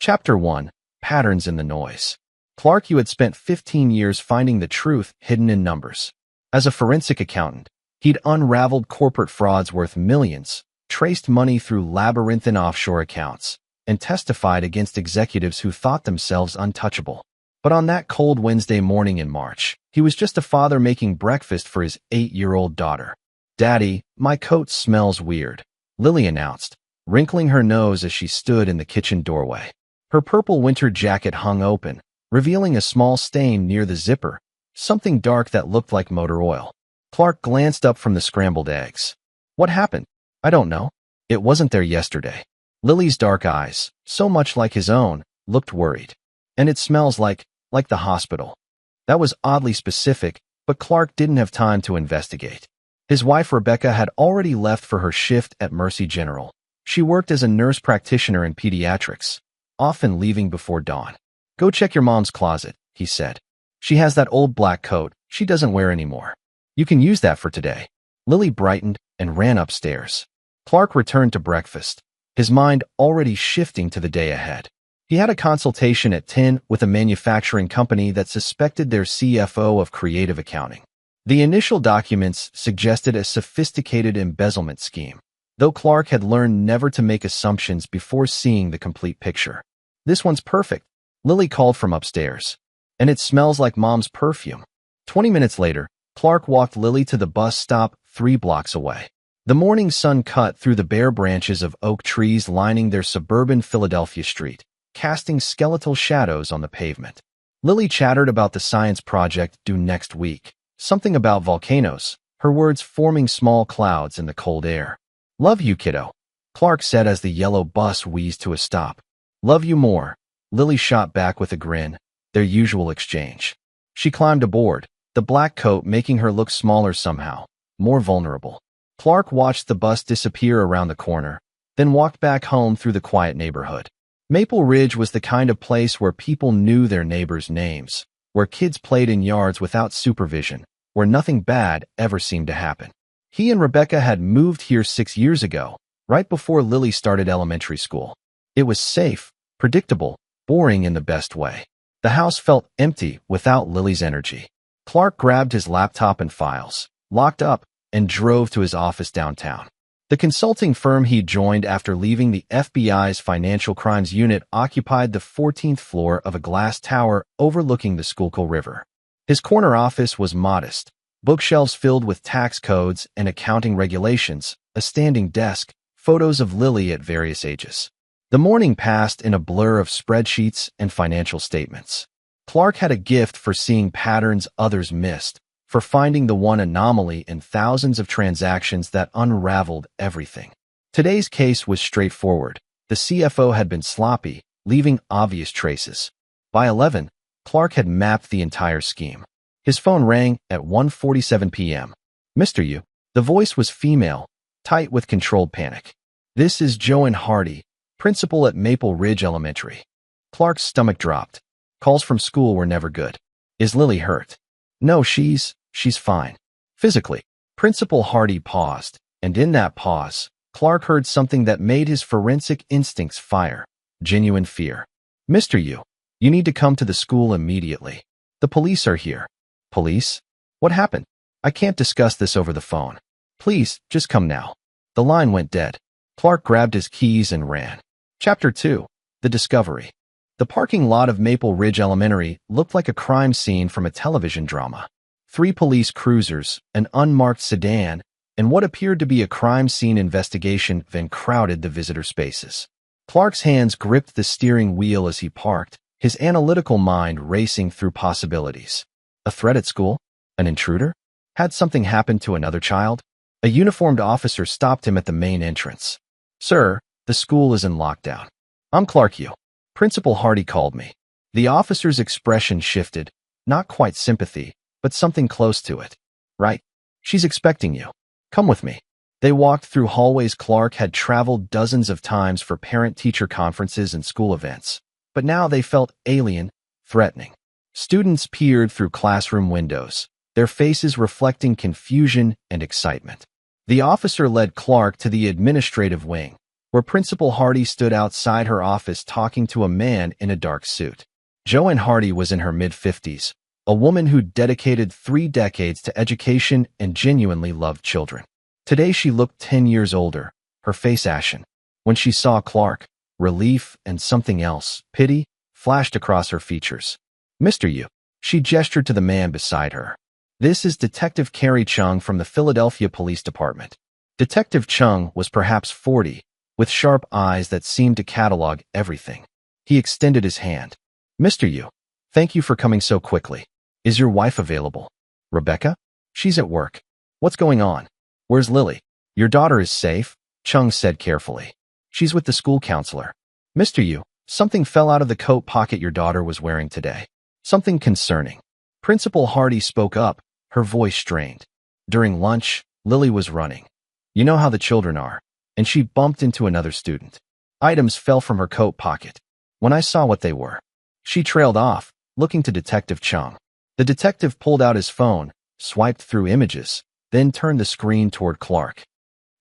Chapter 1. Patterns in the Noise. Clark had spent 15 years finding the truth hidden in numbers. As a forensic accountant, he'd unraveled corporate frauds worth millions, traced money through labyrinthine offshore accounts, and testified against executives who thought themselves untouchable. But on that cold Wednesday morning in March, he was just a father making breakfast for his 8-year-old daughter. "Daddy, my coat smells weird," Lily announced, wrinkling her nose as she stood in the kitchen doorway. Her purple winter jacket hung open, revealing a small stain near the zipper, something dark that looked like motor oil. Clark glanced up from the scrambled eggs. "What happened?" "I don't know. It wasn't there yesterday." Lily's dark eyes, so much like his own, looked worried. "And it smells like the hospital." That was oddly specific, but Clark didn't have time to investigate. His wife Rebecca had already left for her shift at Mercy General. She worked as a nurse practitioner in pediatrics, often leaving before dawn. "Go check your mom's closet," he said. "She has that old black coat she doesn't wear anymore. You can use that for today." Lily brightened and ran upstairs. Clark returned to breakfast, his mind already shifting to the day ahead. He had a consultation at 10 with a manufacturing company that suspected their CFO of creative accounting. The initial documents suggested a sophisticated embezzlement scheme, though Clark had learned never to make assumptions before seeing the complete picture. "This one's perfect," Lily called from upstairs. "And it smells like Mom's perfume." 20 minutes later, Clark walked Lily to the bus stop 3 blocks away. The morning sun cut through the bare branches of oak trees lining their suburban Philadelphia street, casting skeletal shadows on the pavement. Lily chattered about the science project due next week, something about volcanoes, her words forming small clouds in the cold air. "Love you, kiddo," Clark said as the yellow bus wheezed to a stop. "Love you more," Lily shot back with a grin, their usual exchange. She climbed aboard, the black coat making her look smaller somehow, more vulnerable. Clark watched the bus disappear around the corner, then walked back home through the quiet neighborhood. Maple Ridge was the kind of place where people knew their neighbors' names, where kids played in yards without supervision, where nothing bad ever seemed to happen. He and Rebecca had moved here 6 years ago, right before Lily started elementary school. It was safe, predictable, boring in the best way. The house felt empty without Lily's energy. Clark grabbed his laptop and files, locked up, and drove to his office downtown. The consulting firm he joined after leaving the FBI's Financial Crimes Unit occupied the 14th floor of a glass tower overlooking the Schuylkill River. His corner office was modest, bookshelves filled with tax codes and accounting regulations, a standing desk, photos of Lily at various ages. The morning passed in a blur of spreadsheets and financial statements. Clark had a gift for seeing patterns others missed, for finding the one anomaly in thousands of transactions that unraveled everything. Today's case was straightforward. The CFO had been sloppy, leaving obvious traces. By 11, Clark had mapped the entire scheme. His phone rang at 1:47 p.m. "Mr. Yu." The voice was female, tight with controlled panic. "This is Joanne Hardy, principal at Maple Ridge Elementary." Clark's stomach dropped. Calls from school were never good. "Is Lily hurt?" "No, she's fine. Physically." Principal Hardy paused, and in that pause, Clark heard something that made his forensic instincts fire. Genuine fear. "Mr. Yu, you need to come to the school immediately. The police are here." "Police? What happened?" "I can't discuss this over the phone. Please, just come now." The line went dead. Clark grabbed his keys and ran. Chapter 2. The Discovery. The parking lot of Maple Ridge Elementary looked like a crime scene from a television drama. 3 police cruisers, an unmarked sedan, and what appeared to be a crime scene investigation van crowded the visitor spaces. Clark's hands gripped the steering wheel as he parked, his analytical mind racing through possibilities. A threat at school? An intruder? Had something happened to another child? A uniformed officer stopped him at the main entrance. "Sir, the school is in lockdown." "I'm Clark Yu. Principal Hardy called me." The officer's expression shifted, not quite sympathy, but something close to it. "Right. She's expecting you. Come with me." They walked through hallways Clark had traveled dozens of times for parent-teacher conferences and school events, but now they felt alien, threatening. Students peered through classroom windows, their faces reflecting confusion and excitement. The officer led Clark to the administrative wing, where Principal Hardy stood outside her office talking to a man in a dark suit. Joanne Hardy was in her mid-50s, a woman who dedicated 3 decades to education and genuinely loved children. Today she looked 10 years older, her face ashen. When she saw Clark, relief and something else, pity, flashed across her features. "Mr. Yu," she gestured to the man beside her. "This is Detective Carrie Chung from the Philadelphia Police Department." Detective Chung was perhaps 40, with sharp eyes that seemed to catalog everything. He extended his hand. "Mr. Yu, thank you for coming so quickly. Is your wife available?" "Rebecca? She's at work." "What's going on? Where's Lily?" "Your daughter is safe," Chung said carefully. "She's with the school counselor." "Mr. Yu, something fell out of the coat pocket your daughter was wearing today. Something concerning." Principal Hardy spoke up, her voice strained. "During lunch, Lily was running. You know how the children are, and she bumped into another student. Items fell from her coat pocket. When I saw what they were." She trailed off, looking to Detective Chung. The detective pulled out his phone, swiped through images, then turned the screen toward Clark.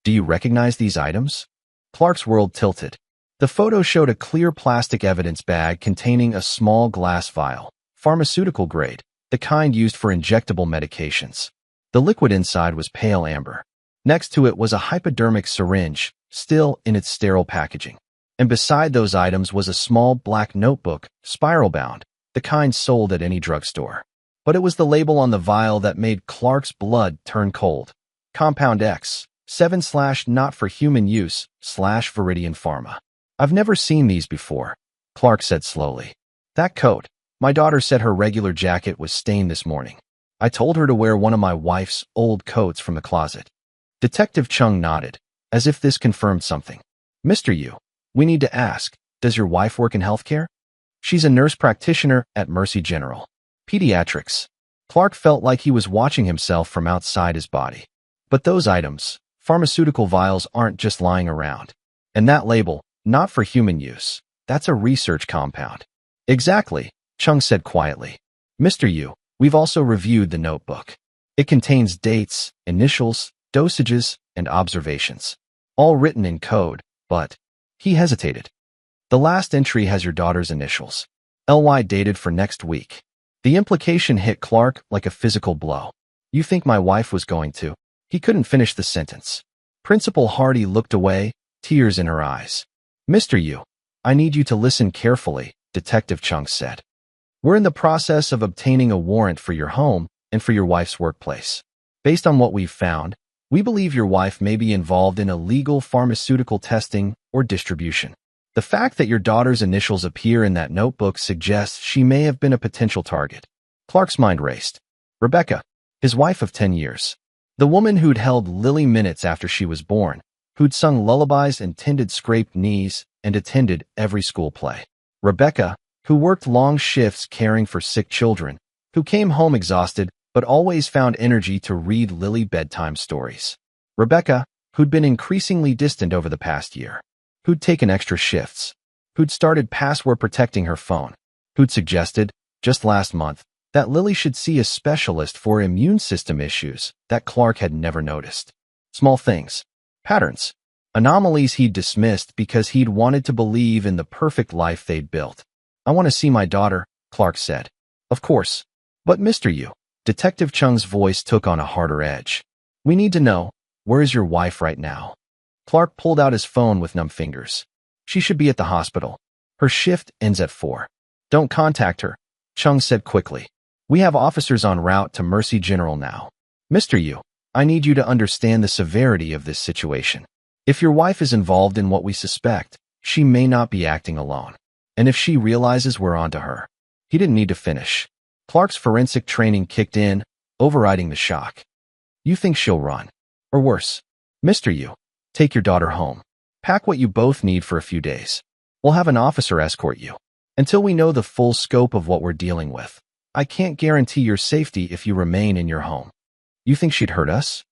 "Do you recognize these items?" Clark's world tilted. The photo showed a clear plastic evidence bag containing a small glass vial, pharmaceutical grade, the kind used for injectable medications. The liquid inside was pale amber. Next to it was a hypodermic syringe, still in its sterile packaging. And beside those items was a small black notebook, spiral-bound, the kind sold at any drugstore. But it was the label on the vial that made Clark's blood turn cold. Compound X, 7/not for human use, /Viridian Pharma. "I've never seen these before," Clark said slowly. "That coat, my daughter said her regular jacket was stained this morning. I told her to wear one of my wife's old coats from the closet." Detective Chung nodded, as if this confirmed something. "Mr. Yu, we need to ask, does your wife work in healthcare?" "She's a nurse practitioner at Mercy General. Pediatrics." Clark felt like he was watching himself from outside his body. "But those items, pharmaceutical vials, aren't just lying around. And that label, not for human use, that's a research compound." "Exactly," Chung said quietly. "Mr. Yu, we've also reviewed the notebook. It contains dates, initials, dosages, and observations, all written in code, but—" He hesitated. "The last entry has your daughter's initials. LY dated for next week." The implication hit Clark like a physical blow. "You think my wife was going to—" He couldn't finish the sentence. Principal Hardy looked away, tears in her eyes. "Mr. Yu, I need you to listen carefully," Detective Chung said. "We're in the process of obtaining a warrant for your home and for your wife's workplace. Based on what we've found, we believe your wife may be involved in illegal pharmaceutical testing or distribution. The fact that your daughter's initials appear in that notebook suggests she may have been a potential target." Clark's mind raced. Rebecca, his wife of 10 years. The woman who'd held Lily minutes after she was born, who'd sung lullabies and tended scraped knees and attended every school play. Rebecca, who worked long shifts caring for sick children, who came home exhausted but always found energy to read Lily bedtime stories. Rebecca, who'd been increasingly distant over the past year, who'd taken extra shifts, who'd started password protecting her phone, who'd suggested, just last month, that Lily should see a specialist for immune system issues that Clark had never noticed. Small things, patterns, anomalies he'd dismissed because he'd wanted to believe in the perfect life they'd built. "I want to see my daughter," Clark said. "Of course. But Mr. Yu," Detective Chung's voice took on a harder edge. "We need to know, where is your wife right now?" Clark pulled out his phone with numb fingers. "She should be at the hospital. Her shift ends at 4. "Don't contact her," Chung said quickly. "We have officers en route to Mercy General now. Mr. Yu, I need you to understand the severity of this situation. If your wife is involved in what we suspect, she may not be acting alone. And if she realizes we're onto her—" He didn't need to finish. Clark's forensic training kicked in, overriding the shock. "You think she'll run? Or worse? Mr. Yu, take your daughter home. Pack what you both need for a few days. We'll have an officer escort you. Until we know the full scope of what we're dealing with, I can't guarantee your safety if you remain in your home." "You think she'd hurt us?"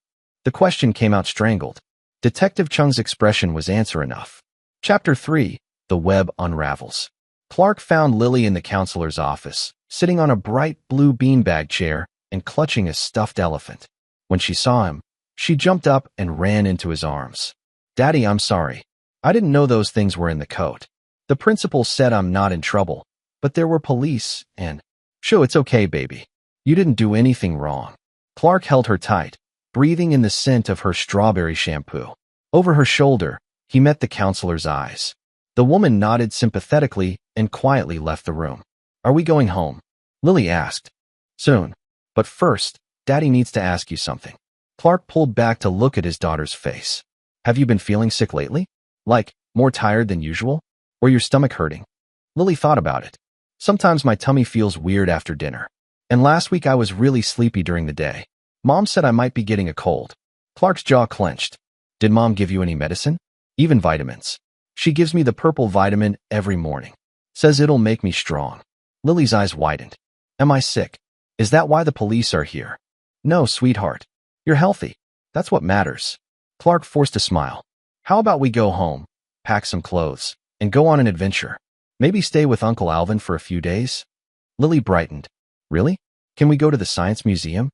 The question came out strangled. Detective Chung's expression was answer enough. Chapter 3. The Web Unravels. Clark found Lily in the counselor's office, sitting on a bright blue beanbag chair and clutching a stuffed elephant. When she saw him, she jumped up and ran into his arms. "Daddy, I'm sorry. I didn't know those things were in the coat. The principal said I'm not in trouble, but there were police and... Sure, it's okay, baby. You didn't do anything wrong. Clark held her tight, breathing in the scent of her strawberry shampoo. Over her shoulder, he met the counselor's eyes. The woman nodded sympathetically and quietly left the room. Are we going home? Lily asked. Soon. But first, Daddy needs to ask you something. Clark pulled back to look at his daughter's face. Have you been feeling sick lately? Like, more tired than usual? Or your stomach hurting? Lily thought about it. Sometimes my tummy feels weird after dinner. And last week I was really sleepy during the day. Mom said I might be getting a cold. Clark's jaw clenched. Did Mom give you any medicine? Even vitamins. She gives me the purple vitamin every morning. Says it'll make me strong. Lily's eyes widened. Am I sick? Is that why the police are here? No, sweetheart. You're healthy. That's what matters. Clark forced a smile. How about we go home, pack some clothes, and go on an adventure? Maybe stay with Uncle Alvin for a few days? Lily brightened. Really? Can we go to the Science Museum?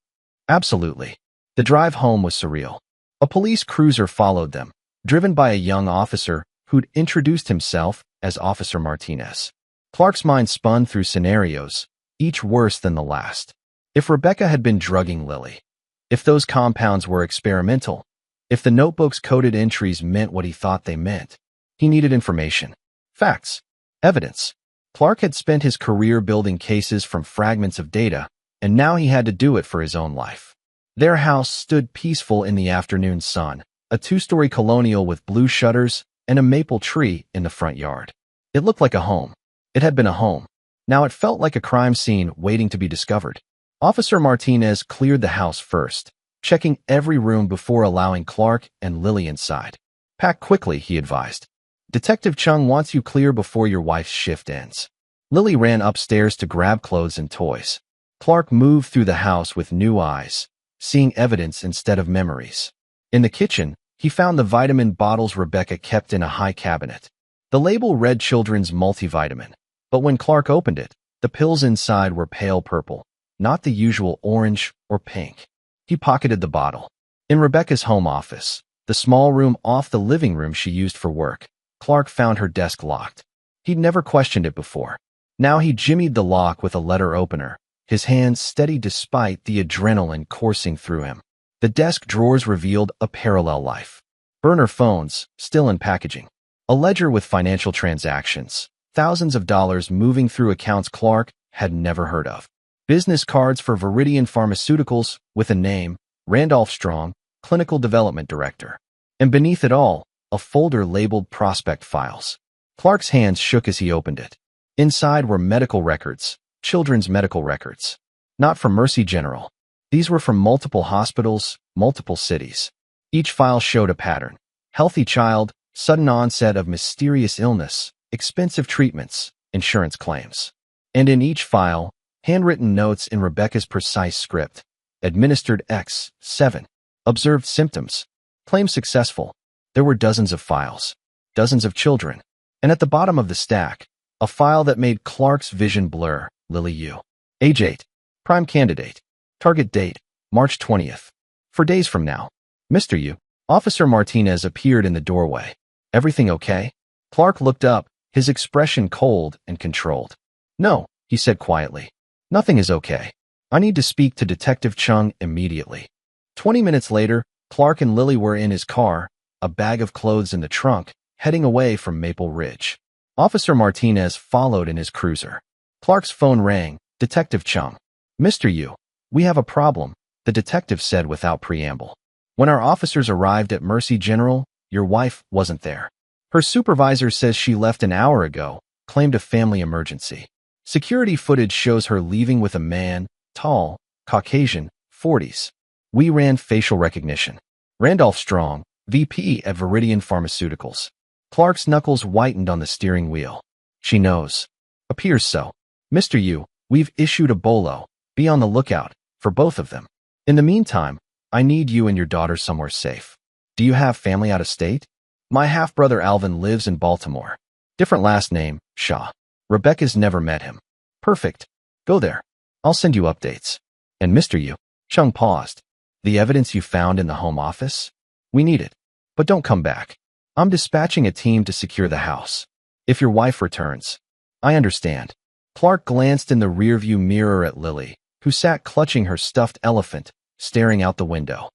Absolutely. The drive home was surreal. A police cruiser followed them, driven by a young officer who'd introduced himself as Officer Martinez. Clark's mind spun through scenarios, each worse than the last. If Rebecca had been drugging Lily, if those compounds were experimental, if the notebook's coded entries meant what he thought they meant, he needed information. Facts. Evidence. Clark had spent his career building cases from fragments of data, and now he had to do it for his own life. Their house stood peaceful in the afternoon sun, a two-story colonial with blue shutters and a maple tree in the front yard. It looked like a home. It had been a home. Now it felt like a crime scene waiting to be discovered. Officer Martinez cleared the house first, checking every room before allowing Clark and Lily inside. Pack quickly, he advised. Detective Chung wants you clear before your wife's shift ends. Lily ran upstairs to grab clothes and toys. Clark moved through the house with new eyes, seeing evidence instead of memories. In the kitchen, he found the vitamin bottles Rebecca kept in a high cabinet. The label read children's multivitamin, but when Clark opened it, the pills inside were pale purple, not the usual orange or pink. He pocketed the bottle. In Rebecca's home office, the small room off the living room she used for work, Clark found her desk locked. He'd never questioned it before. Now he jimmied the lock with a letter opener, his hands steady despite the adrenaline coursing through him. The desk drawers revealed a parallel life. Burner phones, still in packaging. A ledger with financial transactions, thousands of dollars moving through accounts Clark had never heard of. Business cards for Viridian Pharmaceuticals with a name, Randolph Strong, Clinical Development Director. And beneath it all, a folder labeled Prospect Files. Clark's hands shook as he opened it. Inside were medical records, children's medical records. Not from Mercy General. These were from multiple hospitals, multiple cities. Each file showed a pattern. Healthy child, sudden onset of mysterious illness, expensive treatments, insurance claims. And in each file, handwritten notes in Rebecca's precise script. Administered X, 7. Observed symptoms. Claim successful. There were dozens of files. Dozens of children. And at the bottom of the stack, a file that made Clark's vision blur. Lily Yu. Age 8. Prime candidate. Target date, March 20th. 4 days from now. Mr. Yu. Officer Martinez appeared in the doorway. Everything okay? Clark looked up, his expression cold and controlled. No, he said quietly. Nothing is okay. I need to speak to Detective Chung immediately. 20 minutes later, Clark and Lily were in his car, a bag of clothes in the trunk, heading away from Maple Ridge. Officer Martinez followed in his cruiser. Clark's phone rang. Detective Chung. Mr. Yu, we have a problem, the detective said without preamble. When our officers arrived at Mercy General, your wife wasn't there. Her supervisor says she left an hour ago, claimed a family emergency. Security footage shows her leaving with a man, tall, Caucasian, 40s. We ran facial recognition. Randolph Strong, VP at Viridian Pharmaceuticals. Clark's knuckles whitened on the steering wheel. She knows. Appears so. Mr. Yu, we've issued a bolo. Be on the lookout for both of them. In the meantime, I need you and your daughter somewhere safe. Do you have family out of state? My half-brother Alvin lives in Baltimore. Different last name, Shaw. Rebecca's never met him. Perfect. Go there. I'll send you updates. And Mr. Yu. Chung paused. The evidence you found in the home office? We need it. But don't come back. I'm dispatching a team to secure the house. If your wife returns. I understand. Clark glanced in the rearview mirror at Lily, who sat clutching her stuffed elephant, staring out the window.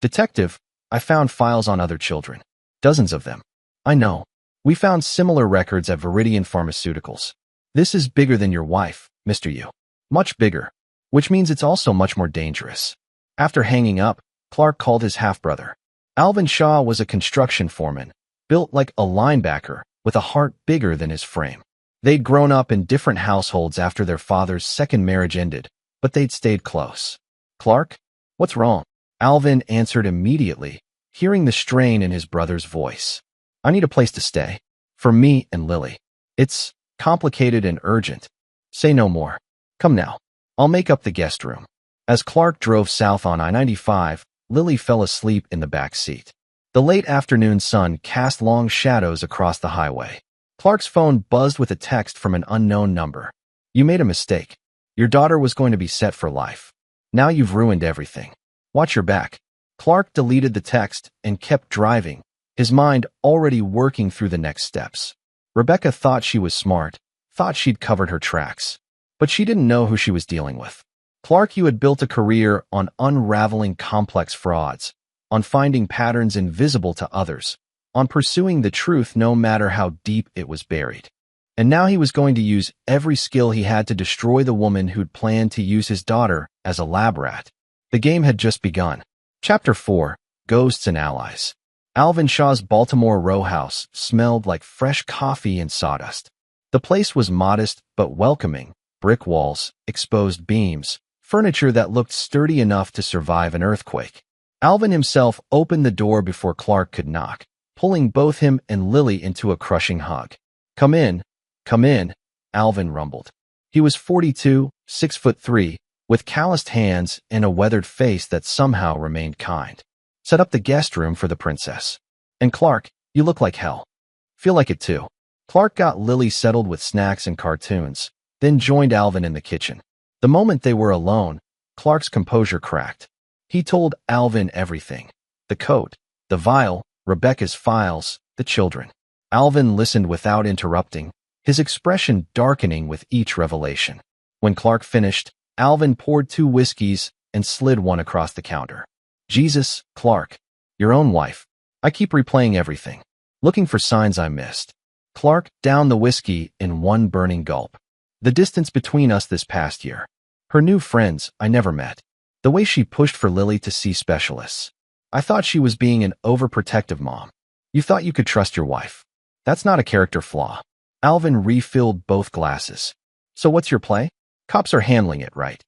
Detective, I found files on other children. Dozens of them. I know. We found similar records at Viridian Pharmaceuticals. This is bigger than your wife, Mr. Yu. Much bigger. Which means it's also much more dangerous. After hanging up, Clark called his half-brother. Alvin Shaw was a construction foreman, built like a linebacker, with a heart bigger than his frame. They'd grown up in different households after their father's second marriage ended, but they'd stayed close. Clark? What's wrong? Alvin answered immediately, hearing the strain in his brother's voice. I need a place to stay. For me and Lily. It's complicated and urgent. Say no more. Come now. I'll make up the guest room. As Clark drove south on I-95, Lily fell asleep in the back seat. The late afternoon sun cast long shadows across the highway. Clark's phone buzzed with a text from an unknown number. You made a mistake. Your daughter was going to be set for life. Now you've ruined everything. Watch your back. Clark deleted the text and kept driving, his mind already working through the next steps. Rebecca thought she was smart, thought she'd covered her tracks. But she didn't know who she was dealing with. Clark had built a career on unraveling complex frauds, on finding patterns invisible to others, on pursuing the truth no matter how deep it was buried. And now he was going to use every skill he had to destroy the woman who'd planned to use his daughter as a lab rat. The game had just begun. Chapter 4, Ghosts and Allies. Alvin Shaw's Baltimore row house smelled like fresh coffee and sawdust. The place was modest but welcoming, brick walls, exposed beams, furniture that looked sturdy enough to survive an earthquake. Alvin himself opened the door before Clark could knock, pulling both him and Lily into a crushing hug. Come in, Alvin rumbled. He was 42, 6'3", with calloused hands and a weathered face that somehow remained kind. Set up the guest room for the princess. And Clark, you look like hell. Feel like it too. Clark got Lily settled with snacks and cartoons, then joined Alvin in the kitchen. The moment they were alone, Clark's composure cracked. He told Alvin everything. The coat, the vial, Rebecca's files, the children. Alvin listened without interrupting, his expression darkening with each revelation. When Clark finished, Alvin poured 2 whiskeys and slid one across the counter. Jesus, Clark. Your own wife. I keep replaying everything, looking for signs I missed. Clark downed the whiskey in one burning gulp. The distance between us this past year. Her new friends I never met. The way she pushed for Lily to see specialists. I thought she was being an overprotective mom. You thought you could trust your wife. That's not a character flaw. Alvin refilled both glasses. So what's your play? Cops are handling it right.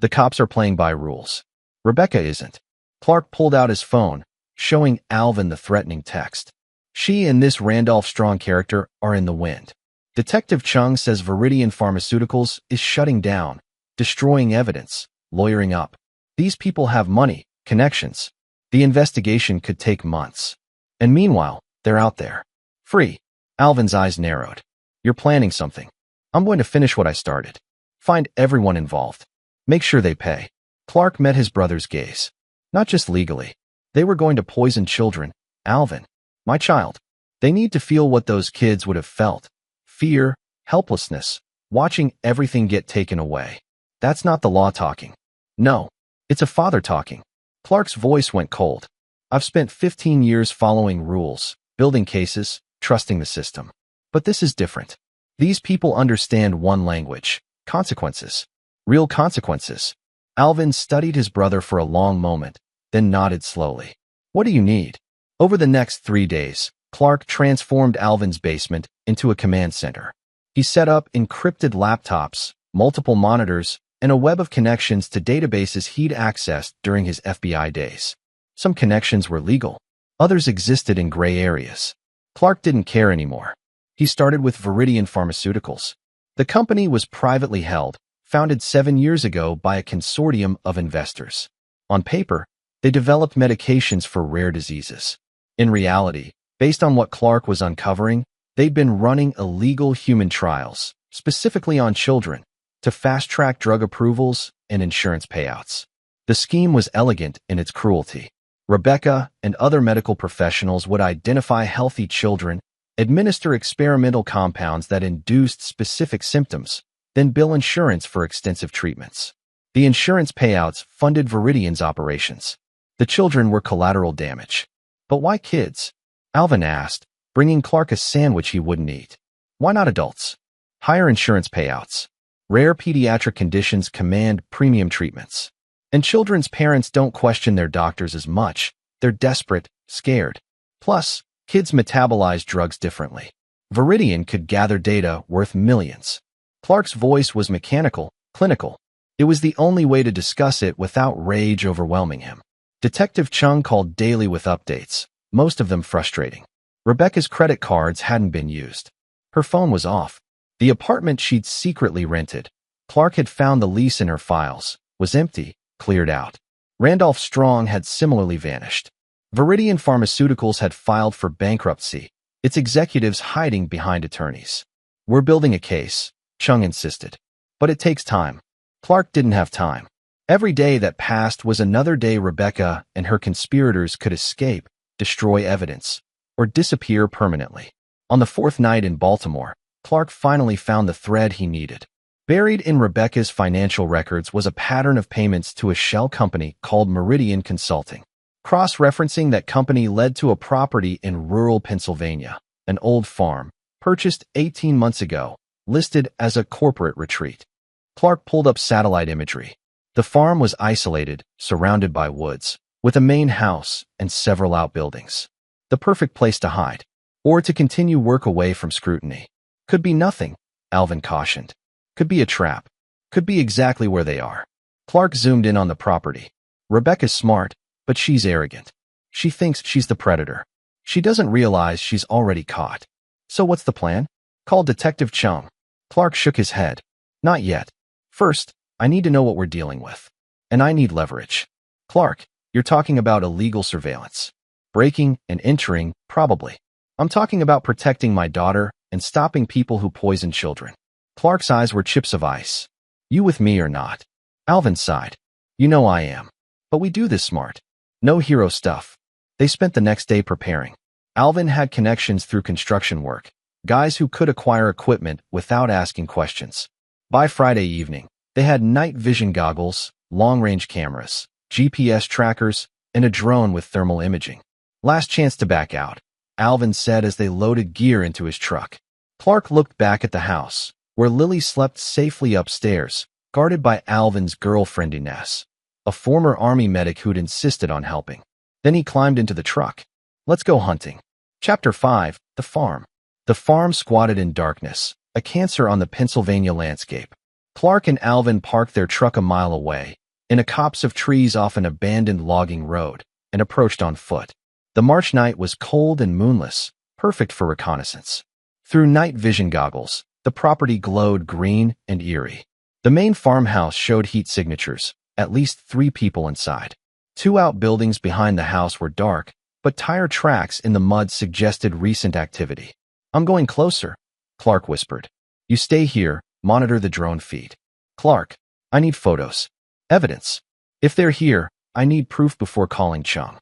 The cops are playing by rules. Rebecca isn't. Clark pulled out his phone, showing Alvin the threatening text. She and this Randolph Strong character are in the wind. Detective Chung says Viridian Pharmaceuticals is shutting down, destroying evidence, lawyering up. These people have money, connections. The investigation could take months. And meanwhile, they're out there. Free. Alvin's eyes narrowed. You're planning something. I'm going to finish what I started. Find everyone involved. Make sure they pay. Clark met his brother's gaze. Not just legally. They were going to poison children. Alvin, my child. They need to feel what those kids would have felt. Fear, helplessness, watching everything get taken away. That's not the law talking. No, it's a father talking. Clark's voice went cold. I've spent 15 years following rules, building cases, trusting the system. But this is different. These people understand one language. Consequences. Real consequences. Alvin studied his brother for a long moment, then nodded slowly. What do you need? Over the next 3 days, Clark transformed Alvin's basement into a command center. He set up encrypted laptops, multiple monitors, and a web of connections to databases he'd accessed during his FBI days. Some connections were legal. Others existed in gray areas. Clark didn't care anymore. He started with Viridian Pharmaceuticals. The company was privately held, founded 7 years ago by a consortium of investors. On paper, they developed medications for rare diseases. In reality, based on what Clark was uncovering, they'd been running illegal human trials, specifically on children, to fast-track drug approvals and insurance payouts. The scheme was elegant in its cruelty. Rebecca and other medical professionals would identify healthy children, administer experimental compounds that induced specific symptoms, then bill insurance for extensive treatments. The insurance payouts funded Viridian's operations. The children were collateral damage. But why kids? Alvin asked, bringing Clark a sandwich he wouldn't eat. Why not adults? Higher insurance payouts. Rare pediatric conditions command premium treatments. And children's parents don't question their doctors as much. They're desperate, scared. Plus, kids metabolize drugs differently. Viridian could gather data worth millions. Clark's voice was mechanical, clinical. It was the only way to discuss it without rage overwhelming him. Detective Chung called daily with updates, most of them frustrating. Rebecca's credit cards hadn't been used. Her phone was off. The apartment she'd secretly rented, Clark had found the lease in her files, was empty, cleared out. Randolph Strong had similarly vanished. Viridian Pharmaceuticals had filed for bankruptcy, its executives hiding behind attorneys. We're building a case, Chung insisted. But it takes time. Clark didn't have time. Every day that passed was another day Rebecca and her conspirators could escape, destroy evidence, or disappear permanently. On the fourth night in Baltimore, Clark finally found the thread he needed. Buried in Rebecca's financial records was a pattern of payments to a shell company called Meridian Consulting. Cross-referencing that company led to a property in rural Pennsylvania, an old farm, purchased 18 months ago, listed as a corporate retreat. Clark pulled up satellite imagery. The farm was isolated, surrounded by woods, with a main house and several outbuildings. The perfect place to hide, or to continue work away from scrutiny. Could be nothing, Alvin cautioned. Could be a trap. Could be exactly where they are. Clark zoomed in on the property. Rebecca's smart, but she's arrogant. She thinks she's the predator. She doesn't realize she's already caught. So what's the plan? Call Detective Chung. Clark shook his head. Not yet. First, I need to know what we're dealing with. And I need leverage. Clark, you're talking about illegal surveillance. Breaking and entering, probably. I'm talking about protecting my daughter and stopping people who poison children. Clark's eyes were chips of ice. You with me or not? Alvin sighed. You know I am. But we do this smart. No hero stuff. They spent the next day preparing. Alvin had connections through construction work, guys who could acquire equipment without asking questions. By Friday evening, they had night vision goggles, long-range cameras, GPS trackers, and a drone with thermal imaging. Last chance to back out, Alvin said as they loaded gear into his truck. Clark looked back at the house, where Lily slept safely upstairs, guarded by Alvin's girlfriend Inez, a former army medic who'd insisted on helping. Then he climbed into the truck. Let's go hunting. Chapter 5, The Farm. The farm squatted in darkness, a cancer on the Pennsylvania landscape. Clark and Alvin parked their truck a mile away, in a copse of trees off an abandoned logging road, and approached on foot. The March night was cold and moonless, perfect for reconnaissance. Through night vision goggles, the property glowed green and eerie. The main farmhouse showed heat signatures, at least 3 people inside. 2 outbuildings behind the house were dark, but tire tracks in the mud suggested recent activity. I'm going closer, Clark whispered. You stay here, monitor the drone feed. Clark, I need photos. Evidence. If they're here, I need proof before calling Chung.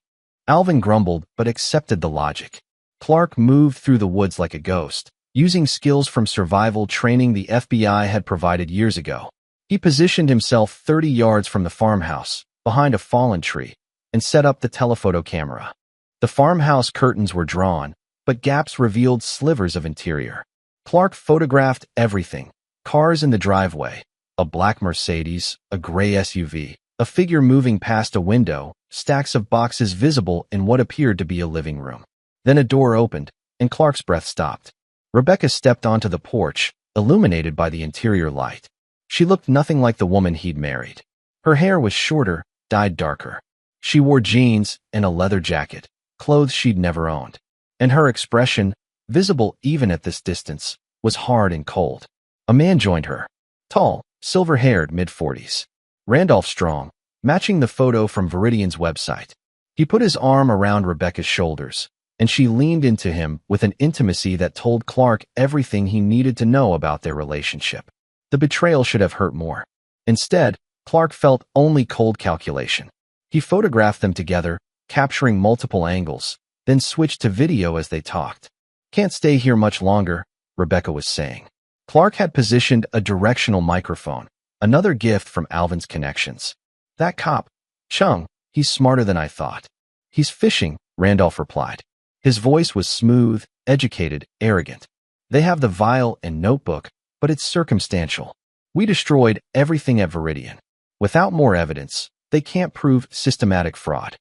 Alvin grumbled but accepted the logic. Clark moved through the woods like a ghost, using skills from survival training the FBI had provided years ago. He positioned himself 30 yards from the farmhouse, behind a fallen tree, and set up the telephoto camera. The farmhouse curtains were drawn, but gaps revealed slivers of interior. Clark photographed everything: cars in the driveway, a black Mercedes, a gray SUV, a figure moving past a window, stacks of boxes visible in what appeared to be a living room. Then a door opened, and Clark's breath stopped. Rebecca stepped onto the porch, illuminated by the interior light. She looked nothing like the woman he'd married. Her hair was shorter, dyed darker. She wore jeans and a leather jacket, clothes she'd never owned. And her expression, visible even at this distance, was hard and cold. A man joined her. Tall, silver-haired, mid-40s. Randolph Strong, matching the photo from Viridian's website. He put his arm around Rebecca's shoulders, and she leaned into him with an intimacy that told Clark everything he needed to know about their relationship. The betrayal should have hurt more. Instead, Clark felt only cold calculation. He photographed them together, capturing multiple angles, then switched to video as they talked. "Can't stay here much longer," Rebecca was saying. Clark had positioned a directional microphone, another gift from Alvin's connections. "That cop, Chung, he's smarter than I thought." "He's fishing," Randolph replied. His voice was smooth, educated, arrogant. "They have the vial and notebook, but it's circumstantial. We destroyed everything at Viridian. Without more evidence, they can't prove systematic fraud."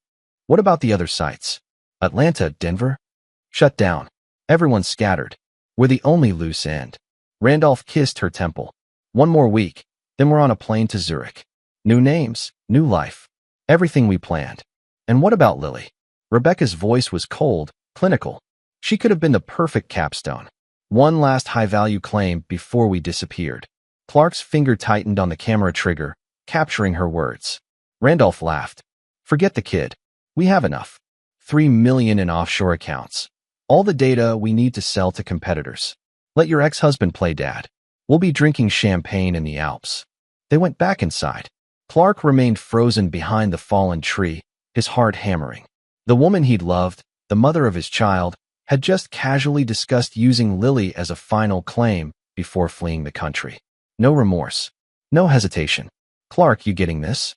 "What about the other sites? Atlanta, Denver?" "Shut down. Everyone's scattered. We're the only loose end." Randolph kissed her temple. "One more week, then we're on a plane to Zurich. New names, new life. Everything we planned." "And what about Lily?" Rebecca's voice was cold, clinical. "She could have been the perfect capstone. One last high-value claim before we disappeared." Clark's finger tightened on the camera trigger, capturing her words. Randolph laughed. "Forget the kid. We have enough. 3 million in offshore accounts. All the data we need to sell to competitors. Let your ex-husband play dad. We'll be drinking champagne in the Alps." They went back inside. Clark remained frozen behind the fallen tree, his heart hammering. The woman he'd loved, the mother of his child, had just casually discussed using Lily as a final claim before fleeing the country. No remorse. No hesitation. "Clark, you getting this?"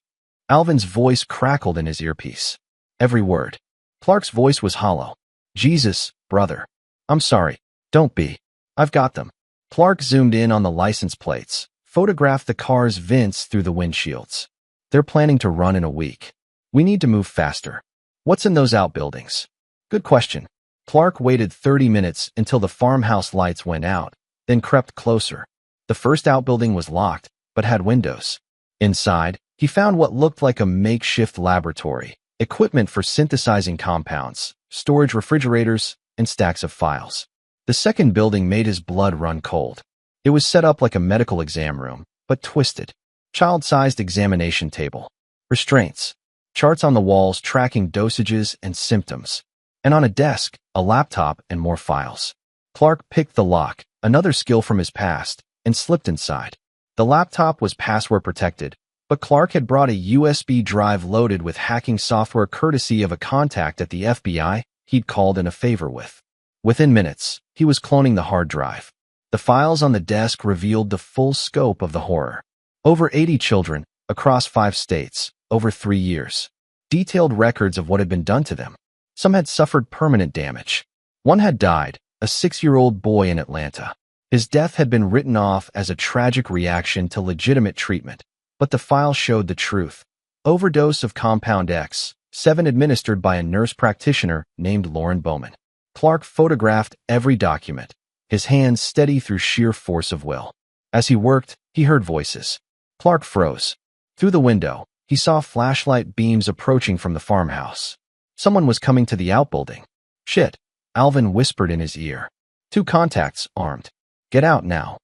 Alvin's voice crackled in his earpiece. Every word. Clark's voice was hollow. "Jesus, brother. I'm sorry. Don't be. I've got them." Clark zoomed in on the license plates, photographed the car's vents through the windshields. "They're planning to run in a week. We need to move faster. What's in those outbuildings?" "Good question." Clark waited 30 minutes until the farmhouse lights went out, then crept closer. The first outbuilding was locked, but had windows. Inside, he found what looked like a makeshift laboratory, equipment for synthesizing compounds, storage refrigerators, and stacks of files. The second building made his blood run cold. It was set up like a medical exam room, but twisted. Child-sized examination table. Restraints. Charts on the walls tracking dosages and symptoms. And on a desk, a laptop and more files. Clark picked the lock, another skill from his past, and slipped inside. The laptop was password protected, but Clark had brought a USB drive loaded with hacking software courtesy of a contact at the FBI he'd called in a favor with. Within minutes, he was cloning the hard drive. The files on the desk revealed the full scope of the horror. Over 80 children, across 5 states, over 3 years. Detailed records of what had been done to them. Some had suffered permanent damage. One had died, a 6-year-old boy in Atlanta. His death had been written off as a tragic reaction to legitimate treatment, but the file showed the truth. Overdose of Compound X, 7 administered by a nurse practitioner named Lauren Bowman. Clark photographed every document, his hands steady through sheer force of will. As he worked, he heard voices. Clark froze. Through the window, he saw flashlight beams approaching from the farmhouse. Someone was coming to the outbuilding. "Shit," Alvin whispered in his ear. 2 contacts, armed. "Get out now."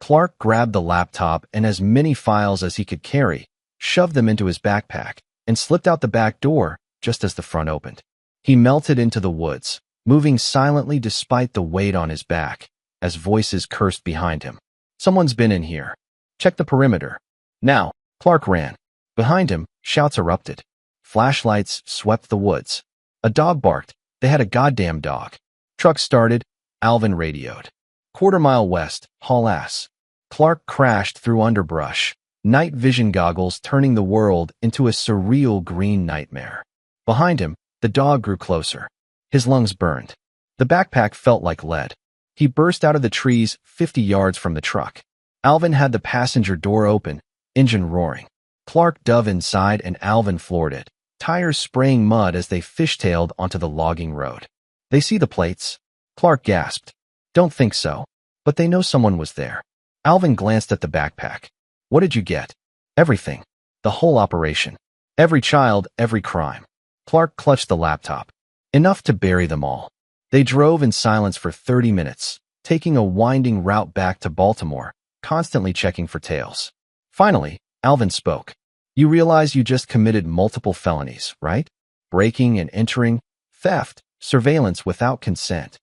Clark grabbed the laptop and as many files as he could carry, shoved them into his backpack, and slipped out the back door just as the front opened. He melted into the woods, moving silently despite the weight on his back, as voices cursed behind him. "Someone's been in here. Check the perimeter." Now, Clark ran. Behind him, shouts erupted. Flashlights swept the woods. A dog barked. They had a goddamn dog. Truck started. Alvin radioed. "Quarter-mile west, haul ass." Clark crashed through underbrush, night vision goggles turning the world into a surreal green nightmare. Behind him, the dog grew closer. His lungs burned. The backpack felt like lead. He burst out of the trees 50 yards from the truck. Alvin had the passenger door open, engine roaring. Clark dove inside and Alvin floored it, tires spraying mud as they fishtailed onto the logging road. "They see the plates?" Clark gasped. "Don't think so. But they know someone was there." Alvin glanced at the backpack. "What did you get?" "Everything. The whole operation. Every child, every crime." Clark clutched the laptop. Enough to bury them all. They drove in silence for 30 minutes, taking a winding route back to Baltimore, constantly checking for tails. Finally, Alvin spoke. "You realize you just committed multiple felonies, right? Breaking and entering, theft, surveillance without consent."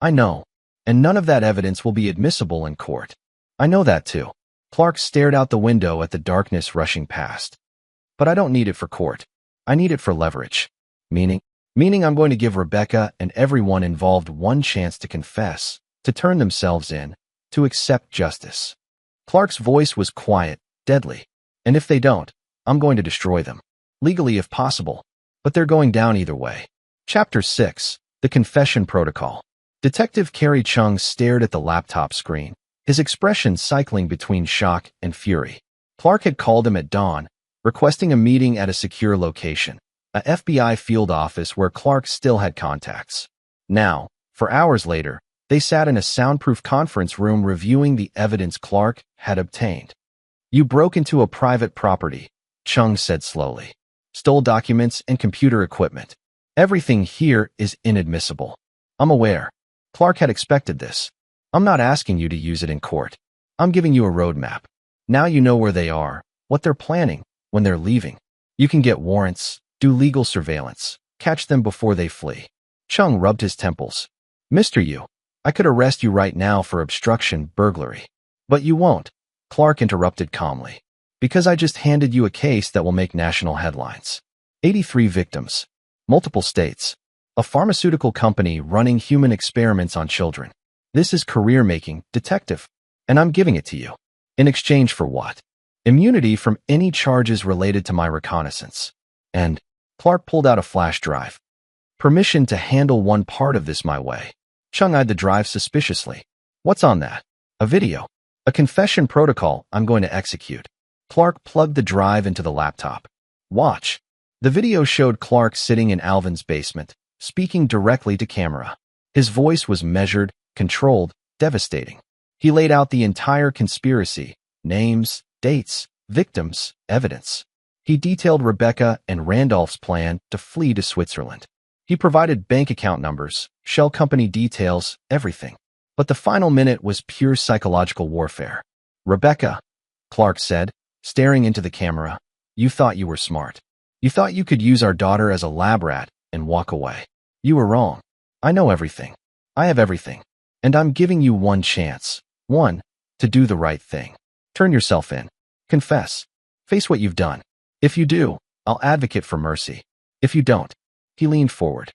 "I know. And none of that evidence will be admissible in court." "I know that too." Clark stared out the window at the darkness rushing past. "But I don't need it for court. I need it for leverage." Meaning? Meaning I'm going to give Rebecca and everyone involved one chance to confess, to turn themselves in, to accept justice. Clark's voice was quiet, deadly. And if they don't, I'm going to destroy them. Legally if possible. But they're going down either way. Chapter 6. The Confession Protocol. Detective Carrie Chung stared at the laptop screen, his expression cycling between shock and fury. Clark had called him at dawn, requesting a meeting at a secure location, a FBI field office where Clark still had contacts. Now, for hours later, they sat in a soundproof conference room reviewing the evidence Clark had obtained. You broke into a private property, Chung said slowly. Stole documents and computer equipment. Everything here is inadmissible. I'm aware. Clark had expected this. I'm not asking you to use it in court. I'm giving you a roadmap. Now you know where they are, what they're planning, when they're leaving. You can get warrants, do legal surveillance, catch them before they flee. Chung rubbed his temples. Mr. Yu, I could arrest you right now for obstruction, burglary. But you won't, Clark interrupted calmly. Because I just handed you a case that will make national headlines. 83 victims. Multiple states. A pharmaceutical company running human experiments on children. This is career-making, detective. And I'm giving it to you. In exchange for what? Immunity from any charges related to my reconnaissance. And Clark pulled out a flash drive. Permission to handle one part of this my way. Chung eyed the drive suspiciously. What's on that? A video. A confession protocol I'm going to execute. Clark plugged the drive into the laptop. Watch. The video showed Clark sitting in Alvin's basement, speaking directly to camera. His voice was measured, controlled, devastating. He laid out the entire conspiracy, names, dates, victims, evidence. He detailed Rebecca and Randolph's plan to flee to Switzerland. He provided bank account numbers, shell company details, everything. But the final minute was pure psychological warfare. Rebecca, Clark said, staring into the camera, you thought you were smart. You thought you could use our daughter as a lab rat and walk away. You were wrong. I know everything. I have everything. And I'm giving you one chance. One, to do the right thing. Turn yourself in. Confess. Face what you've done. If you do, I'll advocate for mercy. If you don't, he leaned forward.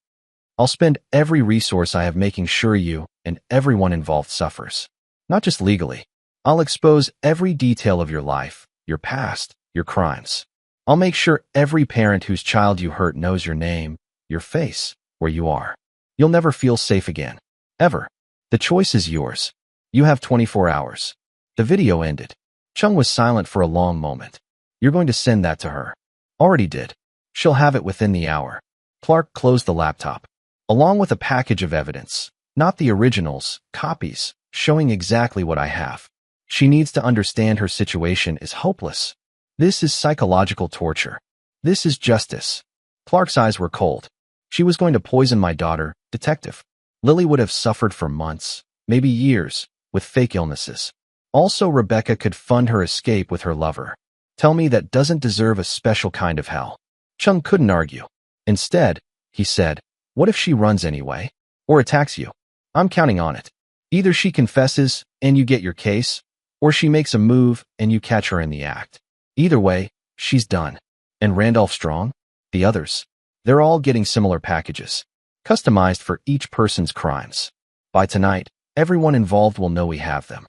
I'll spend every resource I have making sure you and everyone involved suffers. Not just legally. I'll expose every detail of your life, your past, your crimes. I'll make sure every parent whose child you hurt knows your name, your face, where you are. You'll never feel safe again. Ever. The choice is yours. You have 24 hours. The video ended. Chung was silent for a long moment. You're going to send that to her. Already did. She'll have it within the hour. Clark closed the laptop. Along with a package of evidence. Not the originals, copies, showing exactly what I have. She needs to understand her situation is hopeless. This is psychological torture. This is justice. Clark's eyes were cold. She was going to poison my daughter, detective. Lily would have suffered for months, maybe years, with fake illnesses. Also, Rebecca could fund her escape with her lover. Tell me that doesn't deserve a special kind of hell. Chung couldn't argue. Instead, he said, what if she runs anyway? Or attacks you? I'm counting on it. Either she confesses and you get your case, or she makes a move and you catch her in the act. Either way, she's done. And Randolph Strong? The others? They're all getting similar packages, customized for each person's crimes. By tonight, everyone involved will know we have them.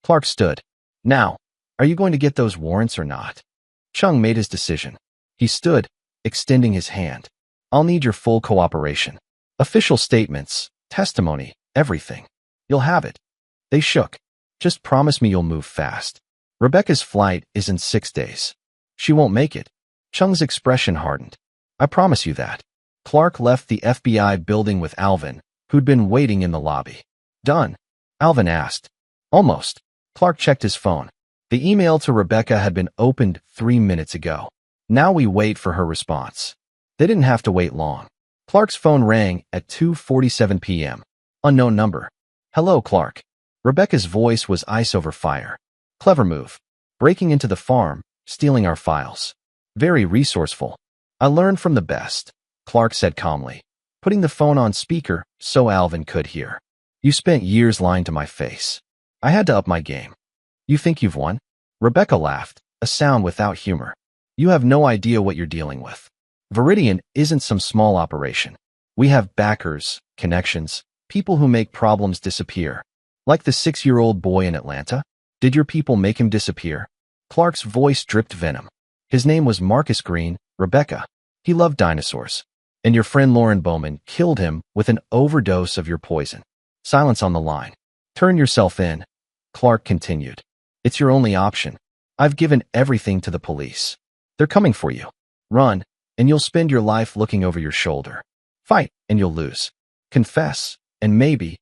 Clark stood. Now, are you going to get those warrants or not? Chung made his decision. He stood, extending his hand. I'll need your full cooperation. Official statements, testimony, everything. You'll have it. They shook. Just promise me you'll move fast. Rebecca's flight is in 6 days. She won't make it. Chung's expression hardened. I promise you that. Clark left the FBI building with Alvin, who'd been waiting in the lobby. Done? Alvin asked. Almost. Clark checked his phone. The email to Rebecca had been opened 3 minutes ago. Now we wait for her response. They didn't have to wait long. Clark's phone rang at 2:47 p.m. Unknown number. Hello, Clark. Rebecca's voice was ice over fire. Clever move. Breaking into the farm, stealing our files. Very resourceful. I learned from the best, Clark said calmly, putting the phone on speaker so Alvin could hear. You spent years lying to my face. I had to up my game. You think you've won? Rebecca laughed, a sound without humor. You have no idea what you're dealing with. Viridian isn't some small operation. We have backers, connections, people who make problems disappear. Like the 6-year-old boy in Atlanta? Did your people make him disappear? Clark's voice dripped venom. His name was Marcus Green, Rebecca. He loved dinosaurs. And your friend Lauren Bowman killed him with an overdose of your poison. Silence on the line. Turn yourself in, Clark continued. It's your only option. I've given everything to the police. They're coming for you. Run, and you'll spend your life looking over your shoulder. Fight, and you'll lose. Confess, and maybe,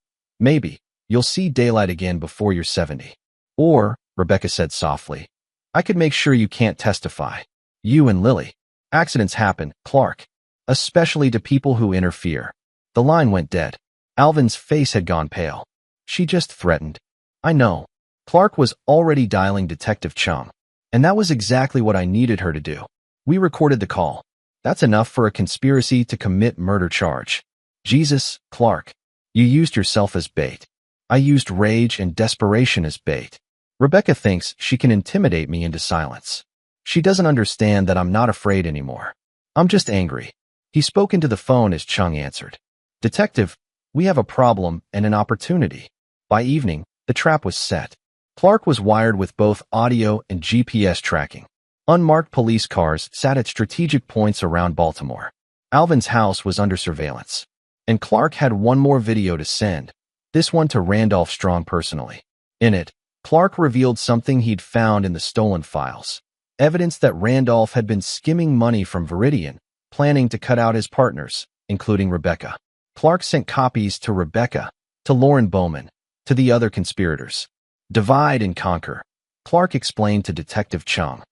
you'll see daylight again before you're 70. Or, Rebecca said softly, I could make sure you can't testify. You and Lily. Accidents happen, Clark. Especially to people who interfere. The line went dead. Alvin's face had gone pale. She just threatened. I know. Clark was already dialing Detective Chung. And that was exactly what I needed her to do. We recorded the call. That's enough for a conspiracy to commit murder charge. Jesus, Clark. You used yourself as bait. I used rage and desperation as bait. Rebecca thinks she can intimidate me into silence. She doesn't understand that I'm not afraid anymore. I'm just angry. He spoke into the phone as Chung answered. Detective, we have a problem and an opportunity. By evening, the trap was set. Clark was wired with both audio and GPS tracking. Unmarked police cars sat at strategic points around Baltimore. Alvin's house was under surveillance. And Clark had one more video to send, this one to Randolph Strong personally. In it, Clark revealed something he'd found in the stolen files. Evidence that Randolph had been skimming money from Viridian, planning to cut out his partners, including Rebecca. Clark sent copies to Rebecca, to Lauren Bowman, to the other conspirators. Divide and conquer, Clark explained to Detective Chung.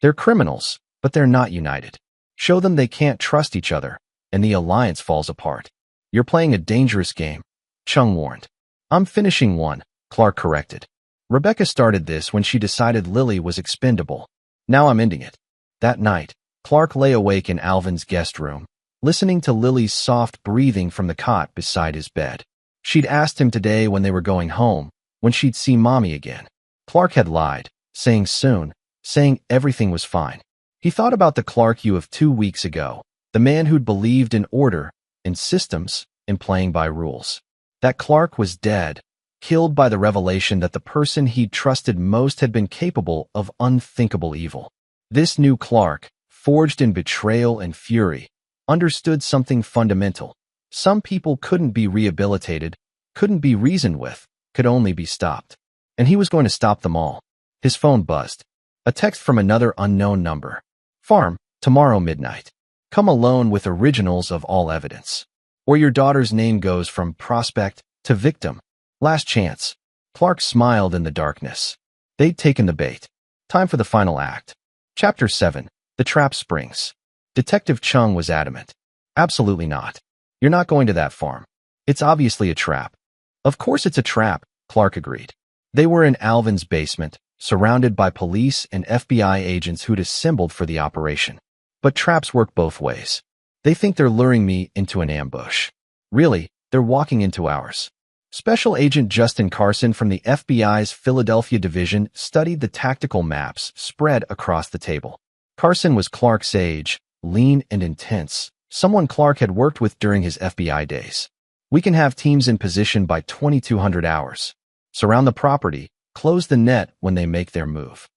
They're criminals, but they're not united. Show them they can't trust each other, and the alliance falls apart. You're playing a dangerous game, Chung warned. I'm finishing one, Clark corrected. Rebecca started this when she decided Lily was expendable. Now I'm ending it. That night, Clark lay awake in Alvin's guest room, listening to Lily's soft breathing from the cot beside his bed. She'd asked him today when they were going home, when she'd see Mommy again. Clark had lied, saying soon, saying everything was fine. He thought about the Clark you of 2 weeks ago, the man who'd believed in order, in systems, in playing by rules. That Clark was dead, killed by the revelation that the person he'd trusted most had been capable of unthinkable evil. This new Clark, forged in betrayal and fury, understood something fundamental. Some people couldn't be rehabilitated, couldn't be reasoned with, could only be stopped. And he was going to stop them all. His phone buzzed. A text from another unknown number. Farm, tomorrow midnight. Come alone with originals of all evidence. Or your daughter's name goes from prospect to victim. Last chance. Clark smiled in the darkness. They'd taken the bait. Time for the final act. Chapter 7. The Trap Springs. Detective Chung was adamant. Absolutely not. You're not going to that farm. It's obviously a trap. Of course it's a trap, Clark agreed. They were in Alvin's basement, surrounded by police and FBI agents who'd assembled for the operation. But traps work both ways. They think they're luring me into an ambush. Really, they're walking into ours. Special Agent Justin Carson from the FBI's Philadelphia division studied the tactical maps spread across the table. Carson was Clark's age, lean and intense, someone Clark had worked with during his FBI days. We can have teams in position by 2200 hours. Surround the property, close the net when they make their move.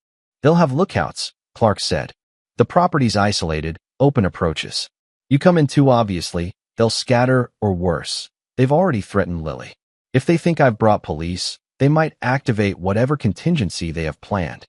They'll have lookouts, Clark said. The property's isolated, open approaches. You come in too obviously, they'll scatter or worse. They've already threatened Lily. If they think I've brought police, they might activate whatever contingency they have planned.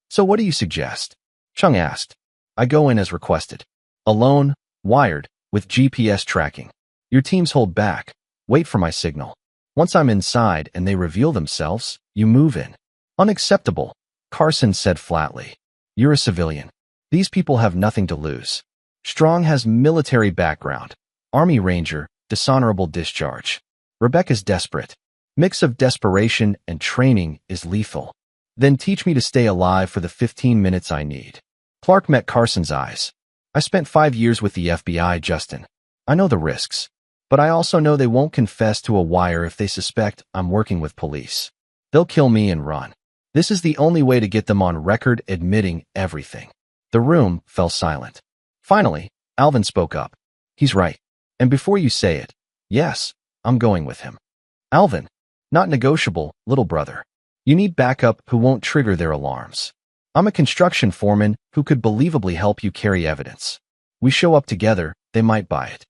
So what do you suggest? Chung asked. I go in as requested. Alone, wired, with GPS tracking. Your teams hold back. Wait for my signal. Once I'm inside and they reveal themselves, you move in. Unacceptable, Carson said flatly. You're a civilian. These people have nothing to lose. Strong has military background. Army Ranger, dishonorable discharge. Rebecca's desperate. Mix of desperation and training is lethal. Then teach me to stay alive for the 15 minutes I need. Clark met Carson's eyes. I spent 5 years with the FBI, Justin. I know the risks. But I also know they won't confess to a wire if they suspect I'm working with police. They'll kill me and run. This is the only way to get them on record admitting everything. The room fell silent. Finally, Alvin spoke up. He's right. And before you say it, yes, I'm going with him. Alvin, not negotiable, little brother. You need backup who won't trigger their alarms. I'm a construction foreman who could believably help you carry evidence. We show up together, they might buy it.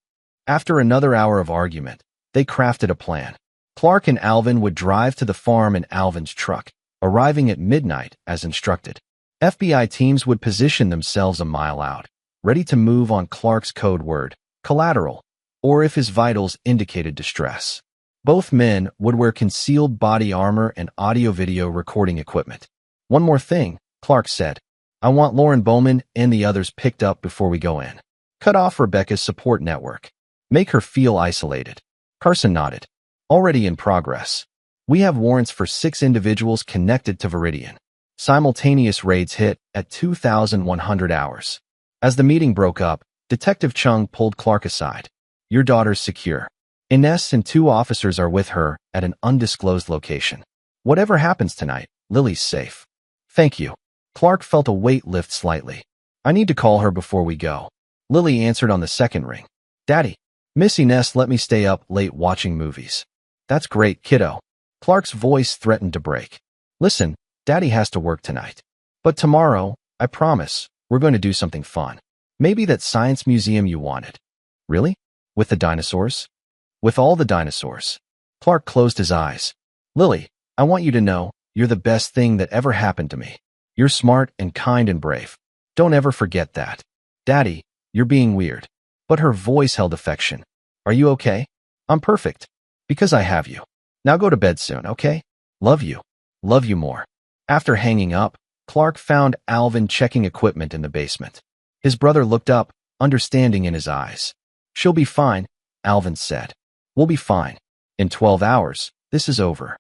After another hour of argument, they crafted a plan. Clark and Alvin would drive to the farm in Alvin's truck, arriving at midnight as instructed. FBI teams would position themselves a mile out, ready to move on Clark's code word, collateral, or if his vitals indicated distress. Both men would wear concealed body armor and audio-video recording equipment. One more thing, Clark said. I want Lauren Bowman and the others picked up before we go in. Cut off Rebecca's support network. Make her feel isolated. Carson nodded. Already in progress. We have warrants for 6 individuals connected to Viridian. Simultaneous raids hit at 2,100 hours. As the meeting broke up, Detective Chung pulled Clark aside. Your daughter's secure. Ines and 2 officers are with her at an undisclosed location. Whatever happens tonight, Lily's safe. Thank you. Clark felt a weight lift slightly. I need to call her before we go. Lily answered on the second ring. Daddy, Miss Ines let me stay up late watching movies. That's great, kiddo. Clark's voice threatened to break. Listen, Daddy has to work tonight. But tomorrow, I promise, we're going to do something fun. Maybe that science museum you wanted. Really? With the dinosaurs? With all the dinosaurs. Clark closed his eyes. Lily, I want you to know, you're the best thing that ever happened to me. You're smart and kind and brave. Don't ever forget that. Daddy, you're being weird. But her voice held affection. Are you okay? I'm perfect. Because I have you. Now go to bed soon, okay? Love you. Love you more. After hanging up, Clark found Alvin checking equipment in the basement. His brother looked up, understanding in his eyes. She'll be fine, Alvin said. We'll be fine. In 12 hours, this is over.